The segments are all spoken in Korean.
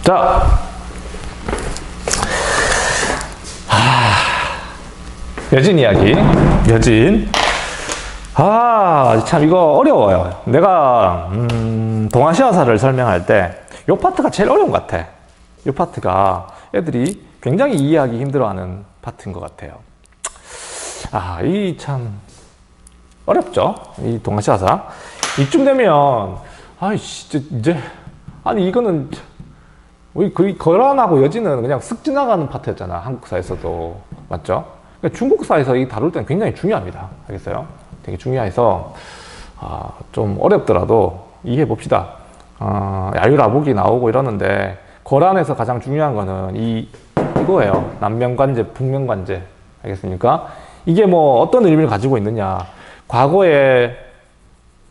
자, 여진 이야기. 여진. 참 이거 어려워요. 내가 동아시아사를 설명할 때 이 파트가 제일 어려운 것 같아. 이 파트가 애들이 굉장히 이해하기 힘들어하는 파트인 것 같아요. 이 참 어렵죠. 이 동아시아사. 이쯤 되면 이제 이거는 우리 거란하고 여진은 그냥 쓱 지나가는 파트였잖아. 한국사에서도. 맞죠? 그러니까 중국사에서 이 다룰 때는 굉장히 중요합니다. 알겠어요? 되게 중요해서 좀 어렵더라도 이해해 봅시다. 야유라복이 나오고 이러는데 거란에서 가장 중요한 거는 이거예요. 남명관제, 북명관제. 알겠습니까? 이게 뭐 어떤 의미를 가지고 있느냐. 과거에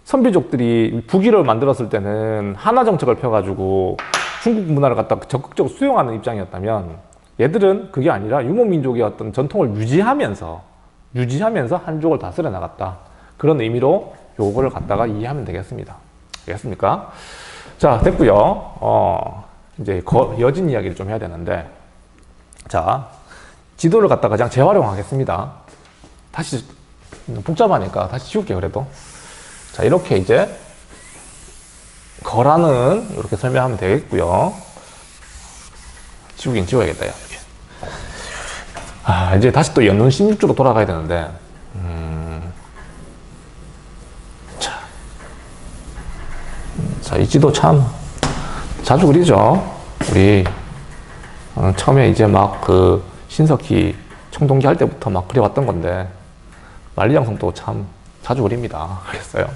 선비족들이 북위를 만들었을 때는 한화 정책을 펴가지고 중국 문화를 갖다 적극적으로 수용하는 입장이었다면 얘들은 그게 아니라 유목민족의 어떤 전통을 유지하면서 한족을 다스려 나갔다. 그런 의미로 요거를 갖다가 이해하면 되겠습니다. 알겠습니까? 자, 됐고요. 이제 여진 이야기를 좀 해야 되는데, 자, 지도를 갖다가 그냥 재활용하겠습니다. 다시 복잡하니까 다시 지울게요. 그래도 자, 이렇게 이제 거란은 이렇게 설명하면 되겠고요. 지우긴 지워야겠다. 이렇게. 이제 다시 또 연운 16주로 돌아가야 되는데, 자, 이 지도 참 자주 그리죠. 우리 처음에 이제 막 그 신석기 청동기 할 때부터 막 그려왔던 건데 만리장성도 참 자주 그립니다. 알겠어요?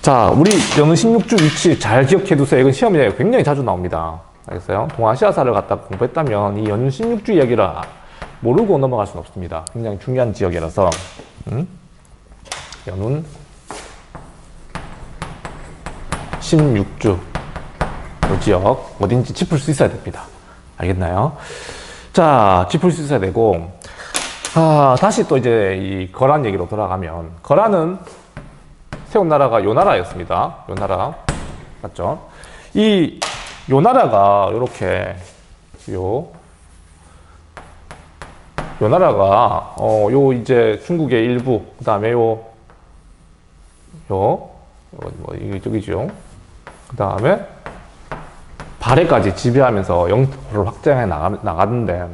자, 우리 연운 16주 위치 잘 기억해 두세요. 이건 시험에 굉장히 자주 나옵니다. 알겠어요? 동아시아사를 갖다 공부했다면 이 연운 16주 이야기를 모르고 넘어갈 수는 없습니다. 굉장히 중요한 지역이라서. 연운 16주 이 지역 어딘지 짚을 수 있어야 됩니다. 알겠나요? 자, 짚을 수 있어야 되고, 다시 또 이제 이 거란 얘기로 돌아가면, 거란은 세운 나라가 요나라였습니다. 요나라. 맞죠? 이 요나라가 요렇게 요나라가 요 이제 중국의 일부, 그 다음에 이게 저기죠. 그 다음에 발해까지 지배하면서 영토를 확장해 나갔는데,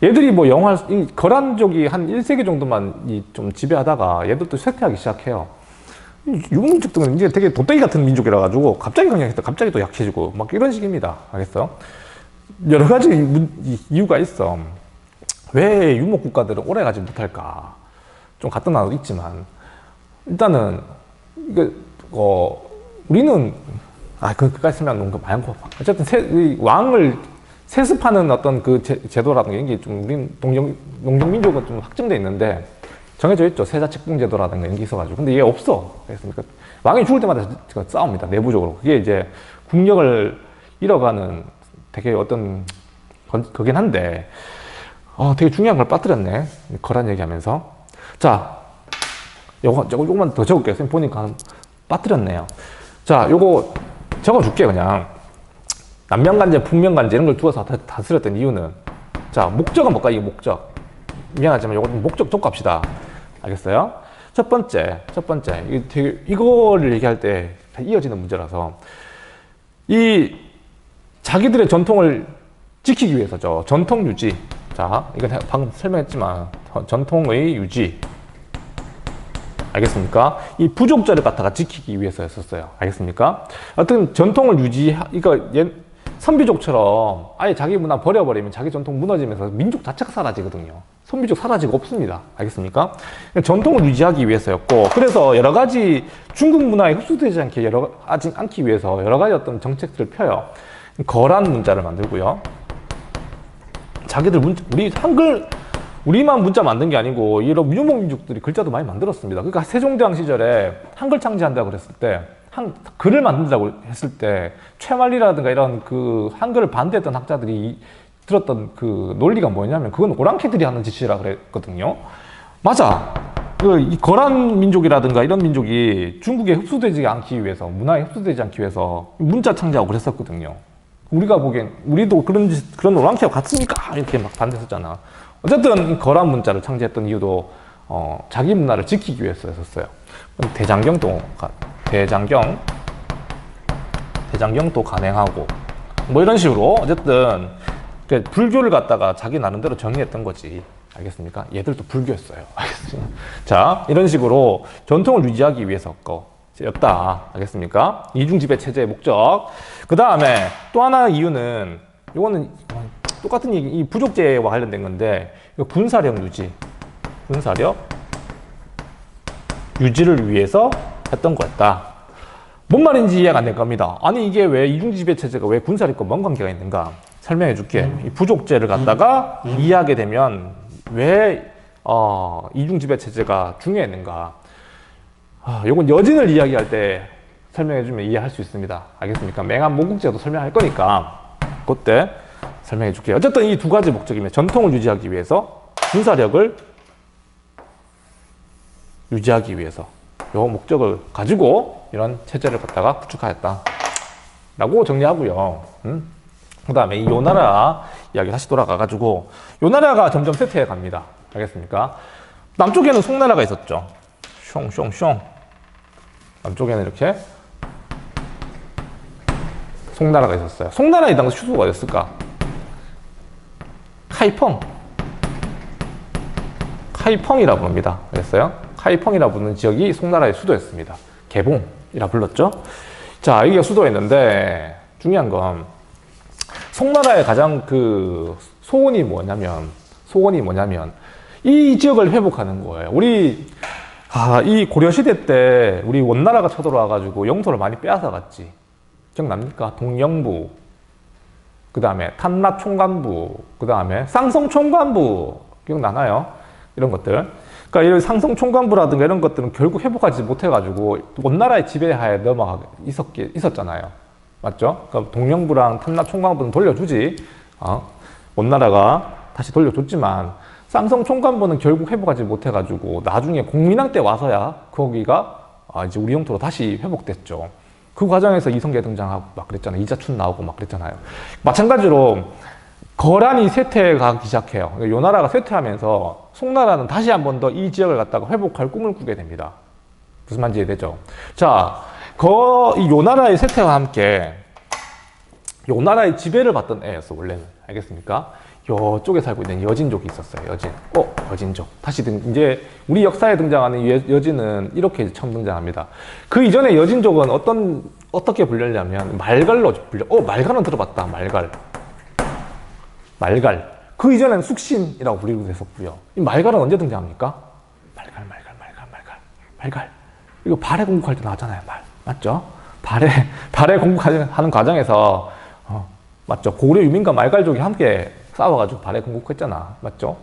얘들이 뭐 이 거란족이 한 1세기 정도만 좀 지배하다가 얘들도 쇠퇴하기 시작해요. 유목민족들은 이제 되게 도떼기 같은 민족이라 가지고 갑자기 강력했다, 갑자기 또 약해지고 막 이런 식입니다. 알겠어? 여러 가지 이유가 있어. 왜 유목 국가들은 오래 가지 못할까? 좀 같은 나라도 있지만, 일단은 우리는 그까지 설명 너무 많고, 어쨌든 왕을 세습하는 어떤 그 제도라든가 이게 좀 우린 농경민족은 좀 확정돼 있는데 정해져 있죠. 세자책봉 제도라든가 이런 게 있어가지고. 근데 이게 없어. 그러니까 왕이 죽을 때마다 싸웁니다. 내부적으로. 그게 이제 국력을 잃어가는 되게 어떤 거긴 한데, 되게 중요한 걸 빠뜨렸네. 거란 얘기하면서. 자, 요거만 더 적을게요. 선생님 보니까 빠뜨렸네요. 자, 요거 적어줄게, 그냥. 남명관제, 북명관제 이런 걸 두어서 다스렸던 이유는, 자, 목적은 뭘까? 이게 목적. 미안하지만 요거 목적 좀 갑시다. 알겠어요? 첫 번째. 이거를 얘기할 때 다 이어지는 문제라서, 자기들의 전통을 지키기 위해서죠. 전통 유지. 자, 이건 방금 설명했지만, 전통의 유지. 알겠습니까? 이 부족자를 갖다가 지키기 위해서였었어요. 알겠습니까? 어떤 전통을 선비족처럼 아예 자기 문화 버려버리면 자기 전통 무너지면서 민족 자체가 사라지거든요. 선비족 사라지고 없습니다. 알겠습니까? 전통을 유지하기 위해서였고, 그래서 여러 가지 중국 문화에 흡수되지 않기 위해서 여러 가지 어떤 정책들을 펴요. 거란 문자를 만들고요. 자기들 우리만 문자 만든 게 아니고 이런 유목민족들이 글자도 많이 만들었습니다. 그러니까 세종대왕 시절에 한글 창제한다고 그랬을 때, 글을 만든다고 했을 때 최만리라든가 이런 그 한글을 반대했던 학자들이 들었던 그 논리가 뭐냐면, 그건 오랑캐들이 하는 짓이라 그랬거든요. 맞아. 이 거란 민족이라든가 이런 민족이 중국에 흡수되지 않기 위해서, 문화에 흡수되지 않기 위해서 문자 창제하고 그랬었거든요. 우리가 보기엔 우리도 그런 오랑캐와 같습니까? 이렇게 막 반대했었잖아. 어쨌든 거란 문자를 창제했던 이유도 자기 문화를 지키기 위해서였었어요. 대장경도 간행하고 뭐 이런 식으로 어쨌든 불교를 갖다가 자기 나름대로 정의했던 거지. 알겠습니까? 얘들도 불교였어요. 알겠습니까? 자, 이런 식으로 전통을 유지하기 위해서 였다. 알겠습니까? 이중지배 체제의 목적. 그 다음에 또 하나 이유는 이거는 똑같은 얘기, 이 부족제와 관련된 건데 군사력 유지를 위해서 했던 거였다. 뭔 말인지 이해가 안 될 겁니다. 아니 이게 왜 이중지배 체제가 왜 군사력과 뭔 관계가 있는가? 설명해 줄게. 이 부족제를 갖다가 이해하게 되면 왜 이중지배 체제가 중요했는가? 요건 여진을 이야기할 때 설명해주면 이해할 수 있습니다. 알겠습니까? 맹한 모국제도 설명할 거니까 그때 설명해 줄게요. 어쨌든 이 두 가지 목적이면 전통을 유지하기 위해서, 군사력을 유지하기 위해서 요 목적을 가지고 이런 체제를 갖다가 구축하였다 라고 정리하고요. 그 다음에 이 요나라 이야기 다시 돌아가가지고 요나라가 점점 쇠퇴해 갑니다. 알겠습니까? 남쪽에는 송나라가 있었죠. 숑숑숑. 남쪽에는 이렇게 송나라가 있었어요. 송나라의 당시 수도가 어디였을까? 카이펑이라 부릅니다. 그랬어요? 카이펑이라 부르는 지역이 송나라의 수도였습니다. 개봉이라 불렀죠. 자, 여기가 수도였는데 중요한 건 송나라의 가장 소원이 뭐냐면 이 지역을 회복하는 거예요. 이 고려시대 때 우리 원나라가 쳐들어와가지고 영토를 많이 빼앗아 갔지. 기억납니까? 동영부, 그 다음에 탄납 총관부, 그 다음에 쌍성 총관부, 기억나나요? 이런 것들. 그러니까 이런 상성 총관부라든가 이런 것들은 결국 회복하지 못해가지고 원나라의 지배하에 있었잖아요. 맞죠? 그러니까 동영부랑 탄납 총관부는 돌려주지. 원나라가 다시 돌려줬지만 쌍성 총관부는 결국 회복하지 못해가지고 나중에 공민왕 때 와서야 거기가 이제 우리 영토로 다시 회복됐죠. 그 과정에서 이성계 등장하고 막 그랬잖아요. 이자춘 나오고 막 그랬잖아요. 마찬가지로 거란이 쇠퇴하기 시작해요. 요나라가 쇠퇴하면서 송나라는 다시 한 번 더 이 지역을 갖다가 회복할 꿈을 꾸게 됩니다. 무슨 말인지 이해되죠? 자, 이 요나라의 쇠퇴와 함께 요나라의 지배를 받던 애였어, 원래는. 알겠습니까? 요쪽에 살고 있는 여진족이 있었어요. 여진족. 다시 이제 우리 역사에 등장하는 여진은 이렇게 처음 등장합니다. 그 이전에 여진족은 어떻게 불렸냐면 말갈로 말갈은 들어봤다. 말갈. 그 이전에는 숙신이라고 불리기도 했었고요. 이 말갈은 언제 등장합니까? 말갈. 이거 발해 공국할 때 나왔잖아요. 맞죠? 발해 공국하는 과정에서 맞죠? 고려 유민과 말갈족이 함께 싸워가지고 발해 공국했잖아. 맞죠?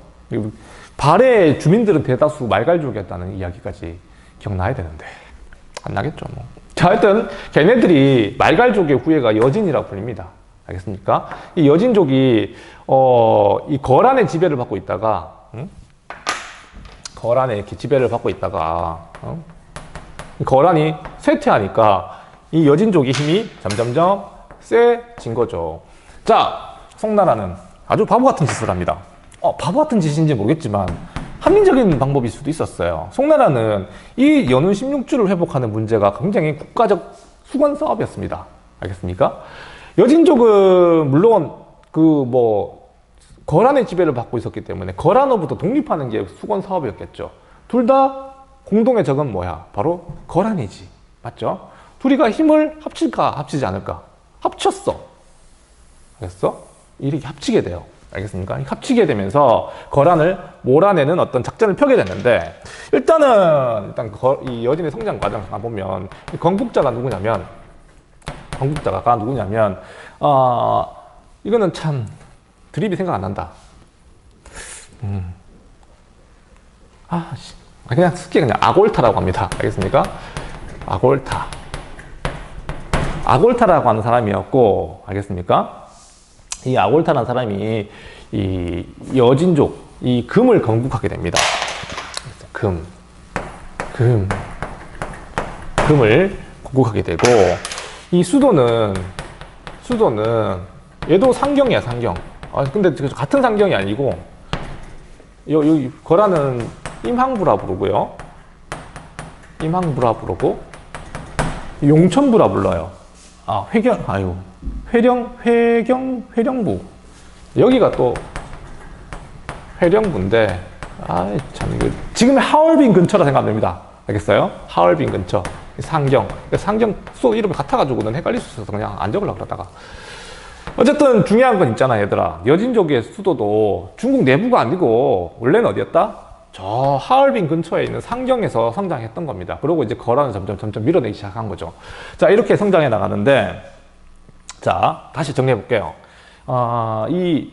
발해 주민들은 대다수 말갈족이었다는 이야기까지 기억나야 되는데 안 나겠죠 뭐. 자, 하여튼 걔네들이 말갈족의 후예가 여진이라고 불립니다. 알겠습니까? 이 여진족이 이 거란의 지배를 받고 있다가 거란의 이렇게 지배를 받고 있다가 거란이 쇠퇴하니까 이 여진족의 힘이 점점점 세진 거죠. 자, 송나라는 아주 바보 같은 짓을 합니다. 바보 같은 짓인지 모르겠지만 합리적인 방법일 수도 있었어요. 송나라는 이 연운 16주를 회복하는 문제가 굉장히 국가적 수건 사업이었습니다. 알겠습니까? 여진족은 물론 거란의 지배를 받고 있었기 때문에 거란으로부터 독립하는 게 수건 사업이었겠죠. 둘 다 공동의 적은 뭐야? 바로 거란이지. 맞죠? 둘이가 힘을 합칠까 합치지 않을까? 합쳤어. 알겠어? 이렇게 합치게 돼요. 알겠습니까? 합치게 되면서 거란을 몰아내는 어떤 작전을 펴게 됐는데 일단 이 여진의 성장 과정을 보면 건국자가 누구냐면 이거는 참 드립이 생각 안 난다. 그냥 쉽게 그냥 아골타라고 합니다. 알겠습니까? 아골타라고 하는 사람이었고, 알겠습니까? 이 아골타라는 사람이 이 여진족, 이 금을 건국하게 됩니다. 금을 건국하게 되고, 이 수도는 얘도 상경이야, 상경. 아, 근데 같은 상경이 아니고, 여기 거란은 임항부라 부르고요. 임항부라 부르고, 용천부라 불러요. 아, 회령부. 여기가 또 회령부인데, 아, 참, 이거 지금의 하얼빈 근처라 생각됩니다. 알겠어요? 하얼빈 근처. 상경. 상경 수 이름이 같아가지고는 헷갈릴 수 있어서 그냥 안 적으려고 그러다가. 어쨌든 중요한 건 있잖아, 얘들아. 여진족의 수도도 중국 내부가 아니고, 원래는 어디였다? 저 하얼빈 근처에 있는 상경에서 성장했던 겁니다. 그리고 이제 거란을 점점 밀어내기 시작한 거죠. 자, 이렇게 성장해 나가는데, 자, 다시 정리해 볼게요. 이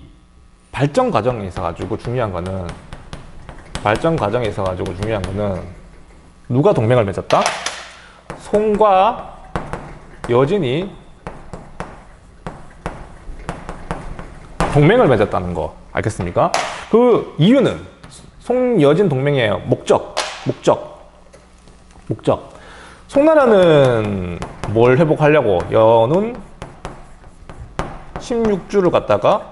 발전 과정에 있어가지고 중요한 거는, 누가 동맹을 맺었다? 송과 여진이 동맹을 맺었다는 거 알겠습니까? 그 이유는 송여진 동맹의 목적. 송나라는 뭘 회복하려고? 연운 16주를 갖다가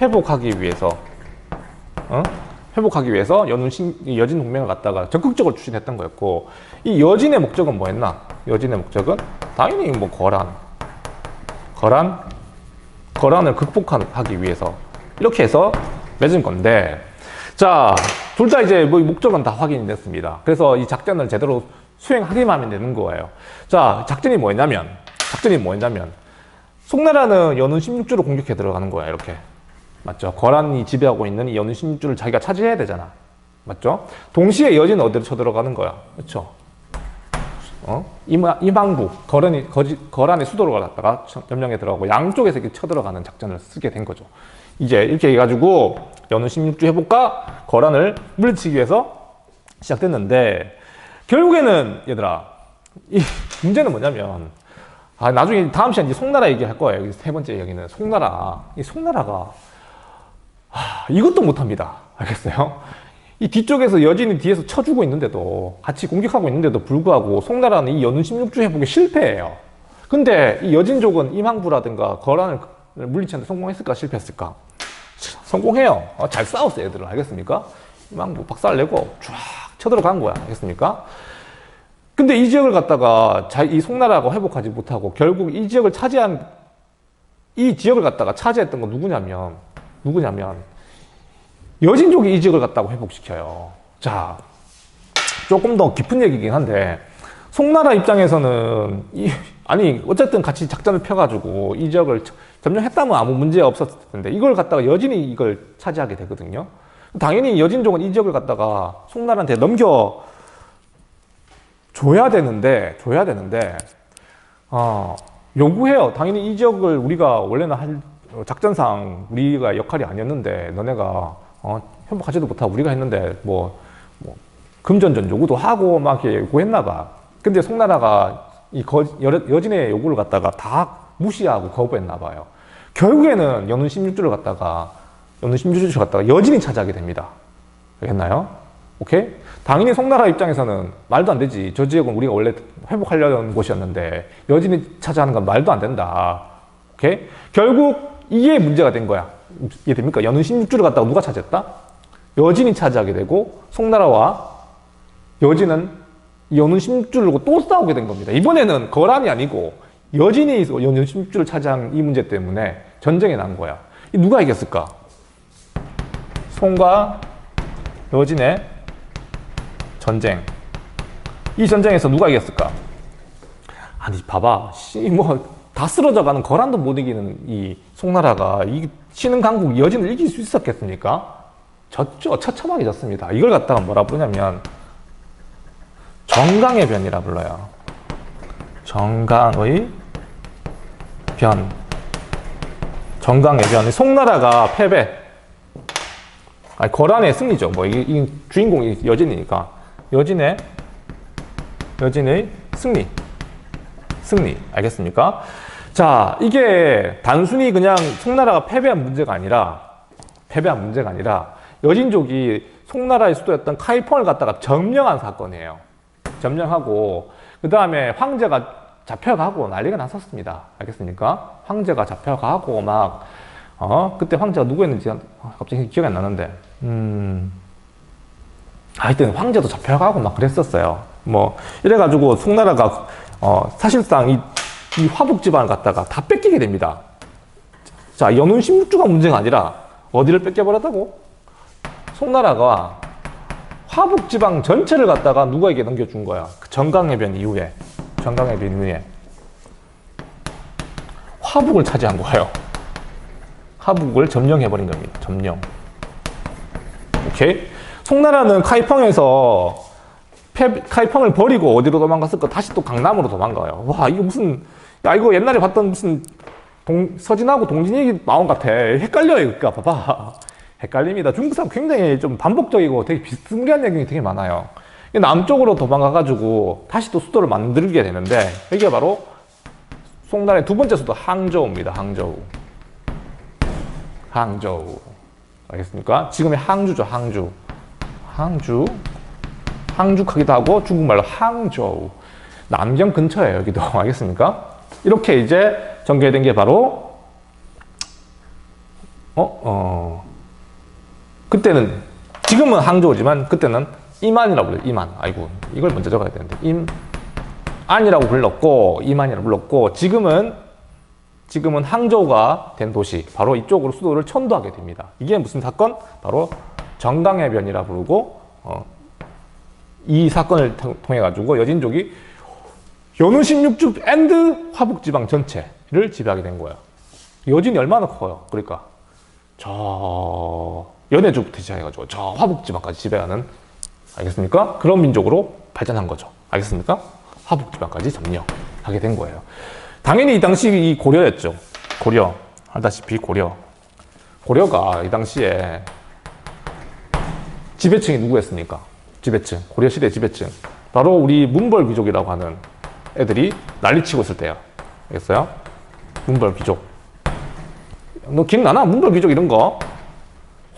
회복하기 위해서 여진 동맹을 갖다가 적극적으로 추진했던 거였고, 이 여진의 목적은 뭐였나? 여진의 목적은 당연히 뭐 거란을 극복하기 위해서 이렇게 해서 맺은 건데, 자, 둘 다 이제 뭐 목적은 다 확인이 됐습니다. 그래서 이 작전을 제대로 수행하기만 하면 되는 거예요. 자, 작전이 뭐였냐면 송나라는 연운 16주로 공격해 들어가는 거야. 이렇게 맞죠? 거란이 지배하고 있는 이 연운 16주를 자기가 차지해야 되잖아. 맞죠? 동시에 여진은 어디로 쳐들어가는 거야. 그렇죠? 임항부, 거란의 수도로 갔다가 점령에 들어가고 양쪽에서 이렇게 쳐들어가는 작전을 쓰게 된 거죠. 이제 이렇게 해가지고 연운 16주 회복과 거란을 물리치기 위해서 시작됐는데, 결국에는 얘들아, 이 문제는 뭐냐면, 나중에 다음 시간에 이제 송나라 얘기할 거예요. 세 번째 얘기는 송나라가 이것도 못합니다. 알겠어요? 이 뒤쪽에서 여진이 뒤에서 쳐주고 있는데도, 같이 공격하고 있는데도 불구하고 송나라는 이 연운 16주 회복에 실패해요. 근데 이 여진족은 임항부라든가 거란을 물리치는데 성공했을까 실패했을까? 성공해요. 잘 싸웠어요, 얘들은. 알겠습니까? 임항부 박살내고 쫙 쳐들어간 거야. 알겠습니까? 근데 이 지역을 갖다가 이 송나라가 회복하지 못하고 결국 이 지역을 갖다가 차지했던 건 누구냐면 여진족이 이 지역을 갖다가 회복시켜요. 자, 조금 더 깊은 얘기긴 한데, 송나라 입장에서는 어쨌든 같이 작전을 펴가지고 이 지역을 점령했다면 아무 문제 없었을 텐데, 이걸 갖다가 여진이 이걸 차지하게 되거든요. 당연히 여진족은 이 지역을 갖다가 송나라한테 줘야 되는데 요구해요. 당연히 이 지역을 우리가 원래는 작전상 우리가 역할이 아니었는데, 너네가 회복하지도 못하고 우리가 했는데 금전전 요구도 하고 막 이렇게 요구했나 봐. 근데 송나라가 여진의 요구를 갖다가 다 무시하고 거부했나 봐요. 결국에는 연운 16주를 갖다가 여진이 차지하게 됩니다. 알겠나요? 오케이? 당연히 송나라 입장에서는 말도 안 되지. 저 지역은 우리가 원래 회복하려는 곳이었는데 여진이 차지하는 건 말도 안 된다. 오케이? 결국 이게 문제가 된 거야. 이해됩니까? 연운 16주를 갖다가 누가 차지했다? 여진이 차지하게 되고, 송나라와 여진은 연운 16주를 두고 또 싸우게 된 겁니다. 이번에는 거란이 아니고 여진이 연운 16주를 차지한 이 문제 때문에 전쟁이 난 거야. 누가 이겼을까? 송과 여진의 전쟁. 이 전쟁에서 누가 이겼을까? 아니, 봐봐. 다 쓰러져 가는 거란도 못 이기는 이 송나라가 이 신흥 강국 여진을 이길 수 있었겠습니까? 졌죠. 처참하게 졌습니다. 이걸 갖다가 뭐라 부르냐면 정강의 변이라 불러요. 정강의 변. 송나라가 패배. 거란의 승리죠. 이 주인공이 여진이니까. 여진의 승리. 알겠습니까? 자, 이게 단순히 그냥 송나라가 패배한 문제가 아니라 여진족이 송나라의 수도였던 카이펑을 갖다가 점령한 사건이에요. 점령하고 그 다음에 황제가 잡혀가고 난리가 났었습니다. 알겠습니까? 황제가 잡혀가고 막 그때 황제가 누구였는지 갑자기 기억이 안 나는데 하여튼 황제도 잡혀가고 막 그랬었어요. 뭐 이래가지고 송나라가 사실상 이 화북 지방을 갖다가 다 뺏기게 됩니다. 자, 연운 16주가 문제가 아니라 어디를 뺏겨버렸다고? 송나라가 화북 지방 전체를 갖다가 누구에게 넘겨준 거야? 그 정강해변 이후에 화북을 차지한 거예요. 화북을 점령해버린 겁니다. 점령. 오케이? 송나라는 카이펑에서 카이펑을 버리고 어디로 도망갔을까? 다시 또 강남으로 도망가요. 와, 이거 무슨, 야, 이거 옛날에 봤던 무슨 서진하고 동진 얘기 나온 것 같아. 헷갈려요, 그러니까 봐봐. 헷갈립니다. 중국 사람 굉장히 좀 반복적이고 되게 비스무리한 얘기 되게 많아요. 남쪽으로 도망가가지고 다시 또 수도를 만들게 되는데, 이게 바로 송나라의 두 번째 수도 항저우입니다. 항저우. 알겠습니까? 지금의 항주죠, 항죽하기도 하고 중국말로 항저우. 남경 근처에요, 여기도. 알겠습니까? 이렇게 이제 전개된 게 바로 그때는, 지금은 항저우지만 그때는 임안이라고 불러요. 임안. 아이고, 이걸 먼저 적어야 되는데. 임안이라고 불렀고 임안이라고 불렀고, 지금은 항저우가 된 도시, 바로 이쪽으로 수도를 천도하게 됩니다. 이게 무슨 사건? 바로 정강해변이라 부르고, 이 사건을 통해 가지고 여진족이 연운 16주 앤드 화북지방 전체를 지배하게 된 거예요. 여진이 얼마나 커요? 그러니까 저 연해주부터 시작해가지고 저 화북지방까지 지배하는, 알겠습니까? 그런 민족으로 발전한 거죠. 알겠습니까? 화북지방까지 점령하게 된 거예요. 당연히 이 당시 이 고려였죠. 고려. 알다시피 고려가 이 당시에 지배층이 누구였습니까? 지배층. 고려시대 지배층. 바로 우리 문벌귀족이라고 하는 애들이 난리치고 있을 때야. 알겠어요? 문벌귀족. 너 기억나나? 문벌귀족 이런 거?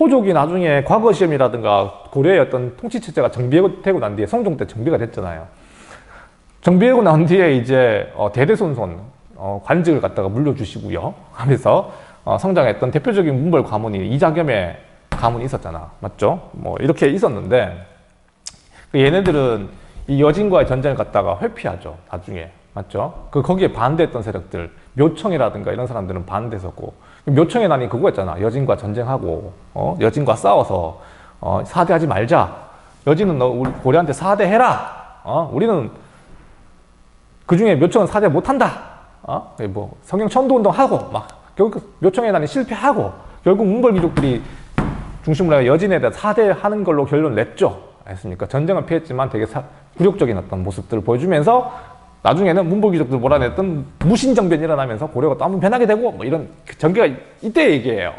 호족이 나중에 과거 시험이라든가 고려의 어떤 통치체제가 정비되고 난 뒤에 성종 때 정비가 됐잖아요. 정비하고 난 뒤에 이제 대대손손 관직을 갖다가 물려주시고요 하면서 성장했던 대표적인 문벌 가문이 이자겸의 가문이 있었잖아. 맞죠? 뭐 이렇게 있었는데, 얘네들은 이 여진과의 전쟁을 갖다가 회피하죠. 나중에. 맞죠? 거기에 반대했던 세력들, 묘청이라든가 이런 사람들은 반대했었고, 묘청의 난이 그거였잖아. 여진과 전쟁하고 여진과 싸워서 사대하지 말자. 여진은 우리 고려한테 사대해라. 우리는 그중에 묘청은 사대 못한다. 뭐 성경 천도운동하고 막 결국 묘청의 난이 실패하고 결국 문벌귀족들이 중심으로 여진에 대해 사대하는 걸로 결론 냈죠. 알겠습니까? 전쟁을 피했지만 되게 굴욕적인 어떤 모습들을 보여주면서 나중에는 문벌귀족들 몰아냈던 무신정변이 일어나면서 고려가 또 한번 변하게 되고 뭐 이런 전개가 이때 얘기예요.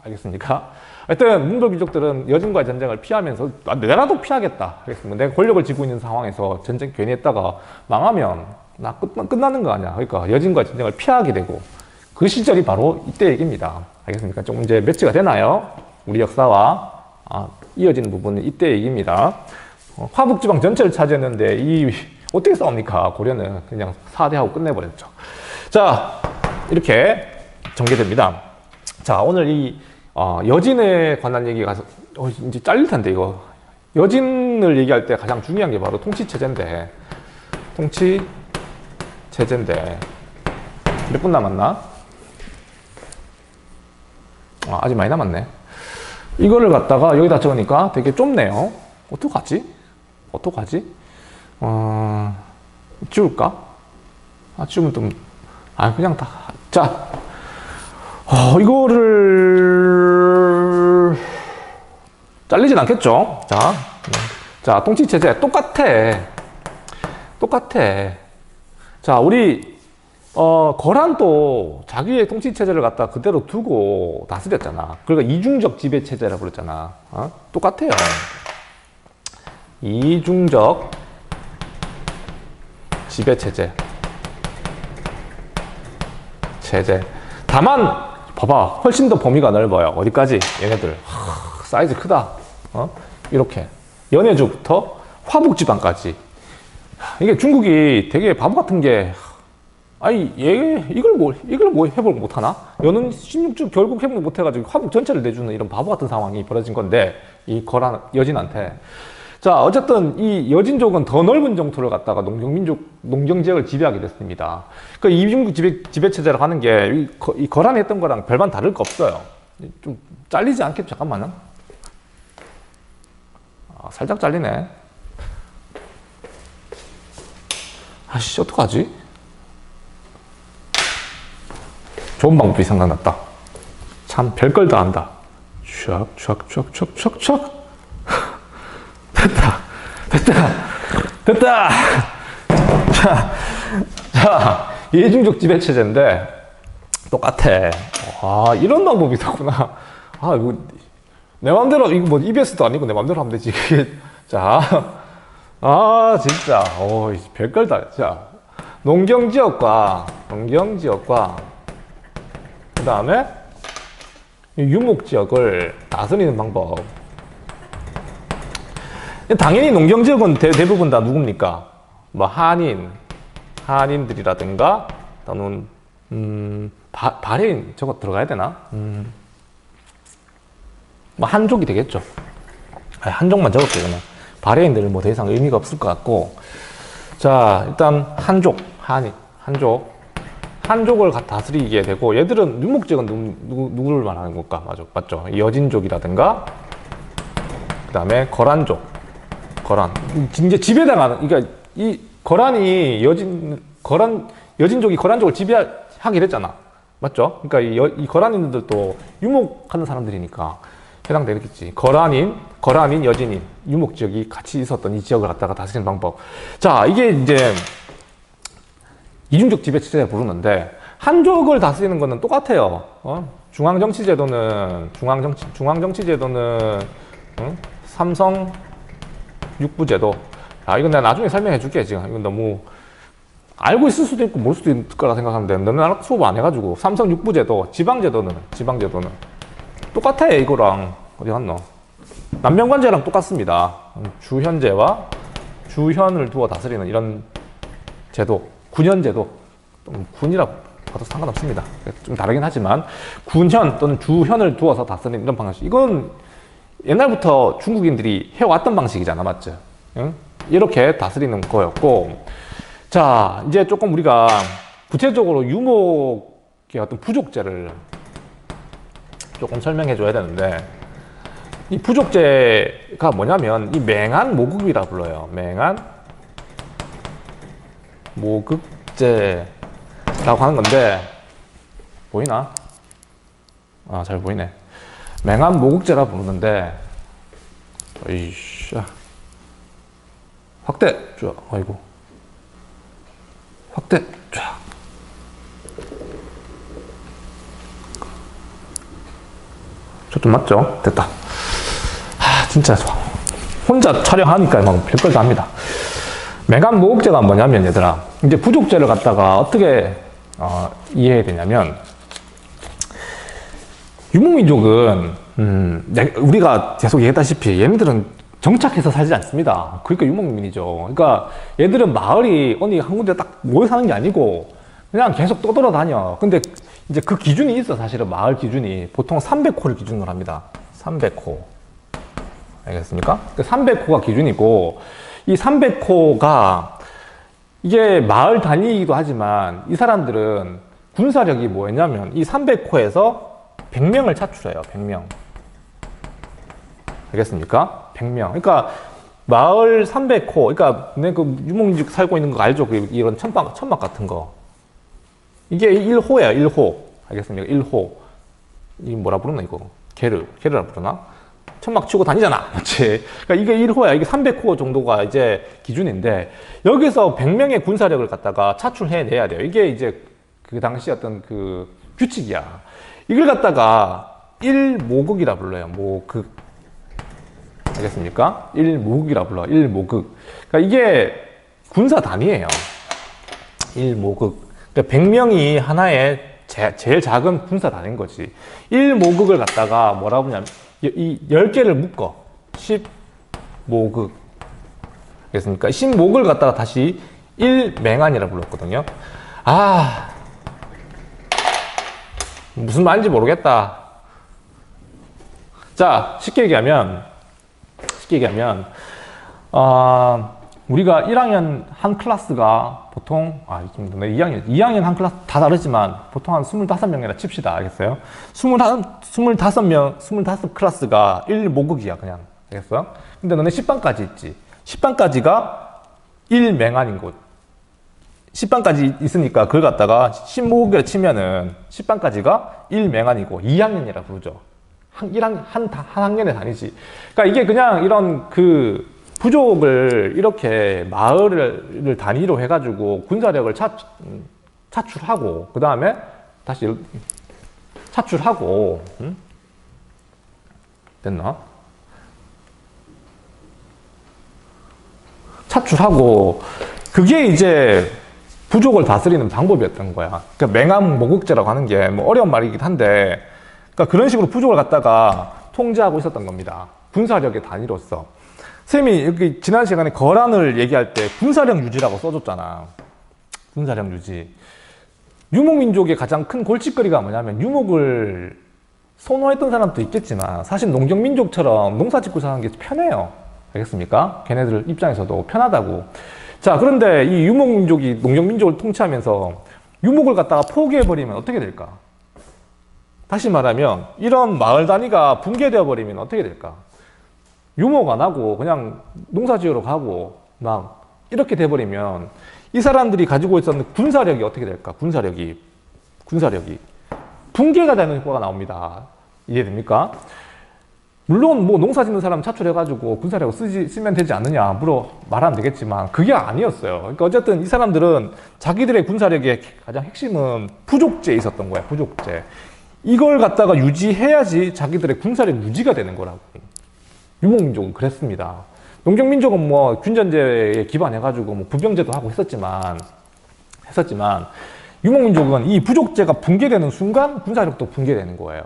알겠습니까? 하여튼 문벌귀족들은 여진과의 전쟁을 피하면서 내라도 피하겠다. 알겠습니다. 내가 권력을 쥐고 있는 상황에서 전쟁 괜히 했다가 망하면 나 끝나는 거 아니야. 그러니까 여진과의 전쟁을 피하게 되고, 그 시절이 바로 이때 얘기입니다. 알겠습니까? 조금 이제 매치가 되나요? 우리 역사와 이어지는 부분은 이때 얘기입니다. 화북지방 전체를 차지했는데 어떻게 싸웁니까? 고려는 그냥 사대하고 끝내버렸죠. 자, 이렇게 전개됩니다. 자, 오늘 이 여진에 관한 얘기가 이제 잘릴 텐데, 이거 여진을 얘기할 때 가장 중요한 게 바로 통치체제인데 몇 분 남았나? 아직 많이 남았네. 이거를 갖다가 여기다 적으니까 되게 좁네요. 어떡하지? 지울까? 지우면 좀, 그냥 다. 자, 이거를 잘리진 않겠죠? 자, 통치체제 똑같아. 자, 우리 거란도 자기의 통치체제를 갖다 그대로 두고 다스렸잖아. 그러니까 이중적 지배체제라고 그랬잖아. 똑같아요. 이중적 지배체제. 다만 봐봐, 훨씬 더 범위가 넓어요. 어디까지? 얘네들 사이즈 크다. 이렇게 연해주부터 화북지방까지. 이게 중국이 되게 바보 같은 게 아니, 이걸 뭐 회복을 못하나? 여는 16주 결국 회복 못해가지고 화복 전체를 내주는 이런 바보 같은 상황이 벌어진 건데, 이 거란, 여진한테. 자, 어쨌든 이 여진족은 더 넓은 영토를 갖다가 농경지역을 지배하게 됐습니다. 그 이중국 지배체제를 하는 게 이 거란이 했던 거랑 별반 다를 거 없어요. 좀 잘리지 않겠죠? 잠깐만요. 아, 살짝 잘리네. 아씨, 어떡하지? 좋은 방법이 생각났다. 참 별걸 다 한다. 촥 됐다. 자, 이중적 지배체제인데 똑같아. 아, 이런 방법이 있었구나. 아, 이거 내 맘대로, 이거 뭐 EBS도 아니고 내 맘대로 하면 되지. 자, 아, 진짜 별걸 다. 자, 농경지역과 그 다음에 유목지역을 다스리는 방법. 당연히 농경지역은 대부분 다 누굽니까? 뭐 한인들이라든가 또는 바레인 저거 들어가야 되나? 뭐 한족이 되겠죠. 아니, 한족만 적을게요. 그냥 바레인들은 뭐 더 이상 의미가 없을 것 같고. 자, 일단 한족을 다스리게 되고, 얘들은 유목지역은 누구를 말하는 걸까? 맞죠? 여진족이라든가, 그 다음에 거란. 이제 지배당하는, 그러니까 이 거란이 여진족이 거란족을 지배하게 됐잖아. 맞죠? 그러니까 이 거란인들도 유목하는 사람들이니까 해당되겠지. 거란인, 여진인, 유목지역이 같이 있었던 이 지역을 갖다가 다스리는 방법. 자, 이게 이제 이중적 지배체제를 부르는데, 한족을 다스리는 거는 똑같아요. 중앙정치제도는 삼성 육부제도. 아, 이건 내가 나중에 설명해 줄게. 지금 이건 너무 알고 있을 수도 있고 모를 수도 있을 거라 생각하는데, 너는 나랑 수업 안 해가지고. 삼성 육부제도, 지방제도는 똑같아. 이거랑 어디 갔노? 남명관제랑 똑같습니다. 주현제와 주현을 두어 다스리는 이런 제도, 군현제도. 군이라 봐도 상관없습니다. 좀 다르긴 하지만 군현 또는 주현을 두어서 다스리는 이런 방식. 이건 옛날부터 중국인들이 해왔던 방식이잖아. 맞죠? 응? 이렇게 다스리는 거였고. 자, 이제 조금 우리가 구체적으로 유목의 어떤 부족제를 조금 설명해 줘야 되는데, 이 부족제가 뭐냐면 이 맹한 모극이라 불러요. 맹한 모극제라고 하는 건데, 보이나? 아, 잘 보이네. 맹한 모극제라 부르는데, 어이씨, 확대, 쫙, 아이고, 확대, 쫙. 좀 맞죠? 됐다. 아, 진짜 혼자 촬영하니까 막 별걸 다 합니다. 맹한 모극제가 뭐냐면, 얘들아, 이제 부족제를 갖다가 어떻게 이해해야 되냐면, 유목민족은 우리가 계속 얘기했다시피 얘네들은 정착해서 살지 않습니다. 그러니까 유목민이죠. 그러니까 얘들은 마을이 어디 한 군데 딱 모여 사는 게 아니고 그냥 계속 떠돌아다녀. 근데 이제 그 기준이 있어. 사실은 마을 기준이 보통 300호를 기준으로 합니다. 300호. 알겠습니까? 300호가 기준이고, 이 300호가 이게 마을 단위이기도 하지만 이 사람들은 군사력이 뭐였냐면 이 300호에서 100명을 차출해요. 100명. 알겠습니까? 100명. 그러니까 마을 300호. 그러니까 내 그 유목민족 살고 있는 거 알죠? 이런 천막 같은 거. 이게 1호야. 1호. 알겠습니까? 1호. 이 뭐라 부르나 이거? 게르라 부르나? 천막 치고 다니잖아. 그렇지? 그러니까 이게 1호야. 이게 300호 정도가 이제 기준인데, 여기서 100명의 군사력을 갖다가 차출해내야 돼요. 이게 이제 그 당시 어떤 그 규칙이야. 이걸 갖다가 1모극이라 불러요. 모극. 알겠습니까? 1모극이라 불러요. 1모극. 그러니까 이게 군사 단위예요. 1모극. 그러니까 100명이 하나의 제일 작은 군사 단위인 거지. 1모극을 갖다가 뭐라고 하냐면 이 10개를 묶어. 10모극. 알겠습니까? 10모극을 갖다가 다시 1맹한이라 불렀거든요. 아, 무슨 말인지 모르겠다. 자, 쉽게 얘기하면, 우리가 1학년 한 클래스가 보통, 2학년 한 클래스 다 다르지만, 보통 한 25명이라 칩시다. 알겠어요? 25 클래스가 1모극이야, 그냥. 알겠어? 근데 너네 10반까지 있지. 10반까지가 1맹안인 곳. 10반까지 있으니까 그걸 갖다가 10모극을 치면은 10반까지가 1맹안이고 2학년이라 부르죠. 한 학년에 다니지. 그러니까 이게 그냥 이런 그 부족을 이렇게 마을을 단위로 해가지고 군사력을 차출하고, 그 다음에 다시 차출하고, 됐나? 차출하고, 그게 이제 부족을 다스리는 방법이었던 거야. 그러니까 맹암모국제라고 하는 게 뭐 어려운 말이긴 한데, 그러니까 그런 식으로 부족을 갖다가 통제하고 있었던 겁니다. 군사력의 단위로서. 쌤이 여기 지난 시간에 거란을 얘기할 때 군사력 유지라고 써줬잖아. 군사력 유지. 유목민족의 가장 큰 골칫거리가 뭐냐면, 유목을 선호했던 사람도 있겠지만 사실 농경민족처럼 농사 짓고 사는 게 편해요. 알겠습니까? 걔네들 입장에서도 편하다고. 자, 그런데 이 유목민족이 농경민족을 통치하면서 유목을 갖다가 포기해버리면 어떻게 될까? 다시 말하면 이런 마을 단위가 붕괴되어 버리면 어떻게 될까? 유목 안 하고 그냥 농사 지으러 가고 막 이렇게 돼버리면 이 사람들이 가지고 있었는 군사력이 어떻게 될까? 군사력이 붕괴가 되는 효과가 나옵니다. 이해됩니까? 물론 뭐 농사 짓는 사람 차출해가지고 군사력을 쓰면 되지 않느냐 말하면 되겠지만 그게 아니었어요. 그러니까 어쨌든 이 사람들은 자기들의 군사력의 가장 핵심은 부족제에 있었던 거야. 부족제. 이걸 갖다가 유지해야지 자기들의 군사력 유지가 되는 거라고. 유목민족은 그랬습니다. 농경민족은 뭐 균전제에 기반해가지고 뭐 부병제도 하고 했었지만 유목민족은 이 부족제가 붕괴되는 순간 군사력도 붕괴되는 거예요.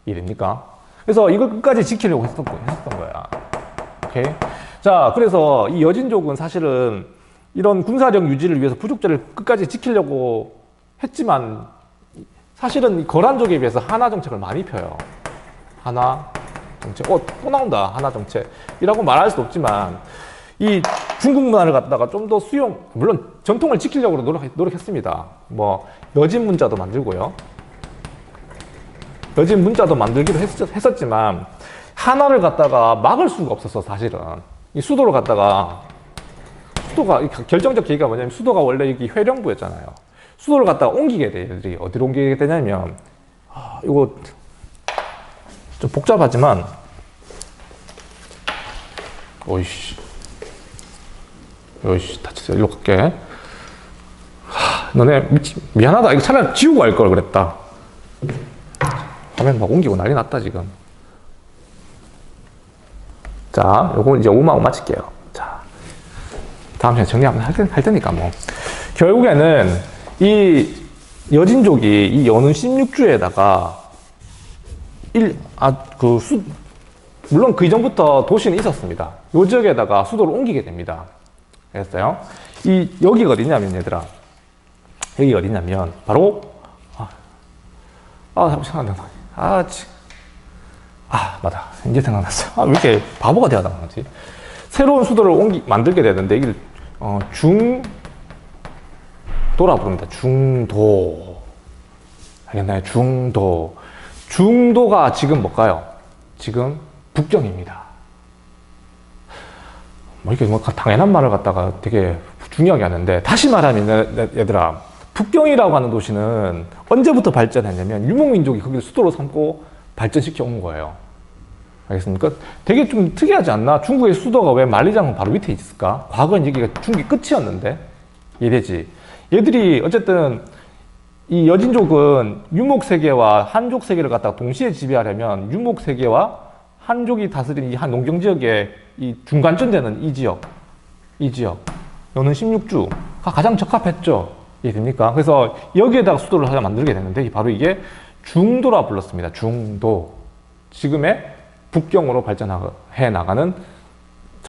이해됩니까? 그래서 이걸 끝까지 지키려고 했었던 거야. 오케이? 자, 그래서 이 여진족은 사실은 이런 군사력 유지를 위해서 부족제를 끝까지 지키려고 했지만 사실은 거란족에 비해서 하나 정책을 많이 펴요. 하나 정책. 또 나온다. 하나 정책이라고 말할 수 없지만 이 중국 문화를 갖다가 좀 더 물론 전통을 지키려고 노력했습니다. 뭐 여진 문자도 만들고요. 여진 문자도 만들기도 했었지만 하나를 갖다가 막을 수가 없었어. 사실은 이 수도를 갖다가 수도가 결정적 계기가 뭐냐면 수도가 원래 여기 회령부였잖아요. 수도를 갖다가 옮기게 돼. 얘들이 어디로 옮기게 되냐면 이거 좀 복잡하지만 오이씨 다치세요. 일로 갈게. 너네 미안하다. 이거 차라리 지우고 갈 걸 그랬다. 화면 막 옮기고 난리 났다 지금. 자, 요거 이제 오마오 마칠게요. 자, 다음 시간에 정리 한번 할 테니까 뭐. 결국에는 이 여진족이 이 연운 16주에다가 물론 그 이전부터 도시는 있었습니다. 요 지역에다가 수도를 옮기게 됩니다. 알겠어요? 여기가 어디냐면 얘들아. 여기가 어디냐면 바로 잠시만. 맞아. 이제 생각났어. 왜 이렇게 바보가 되어야 하지? 새로운 수도를 만들게 되는데 이게 중도라 부릅니다. 중도. 알겠나요? 중도가 지금 뭘까요? 지금 북경입니다. 뭐 이렇게 뭐 당연한 말을 갖다가 되게 중요하게 하는데, 다시 말하면 얘들아, 북경이라고 하는 도시는 언제부터 발전했냐면 유목민족이 거기를 수도로 삼고 발전시켜 온 거예요. 알겠습니까? 되게 좀 특이하지 않나? 중국의 수도가 왜 만리장성 바로 밑에 있을까? 과거엔 여기가 중국이 끝이었는데? 이해되지? 얘들이 어쨌든 이 여진족은 유목세계와 한족세계를 갖다가 동시에 지배하려면 유목세계와 한족이 다스리는 이 한 농경지역의 이 중간쯤 되는 이 지역 연운 16주가 가장 적합했죠. 이해됩니까? 그래서 여기에다가 수도를 하나 만들게 되는데 바로 이게 중도라 불렀습니다. 중도. 지금의 북경으로 발전해 나가는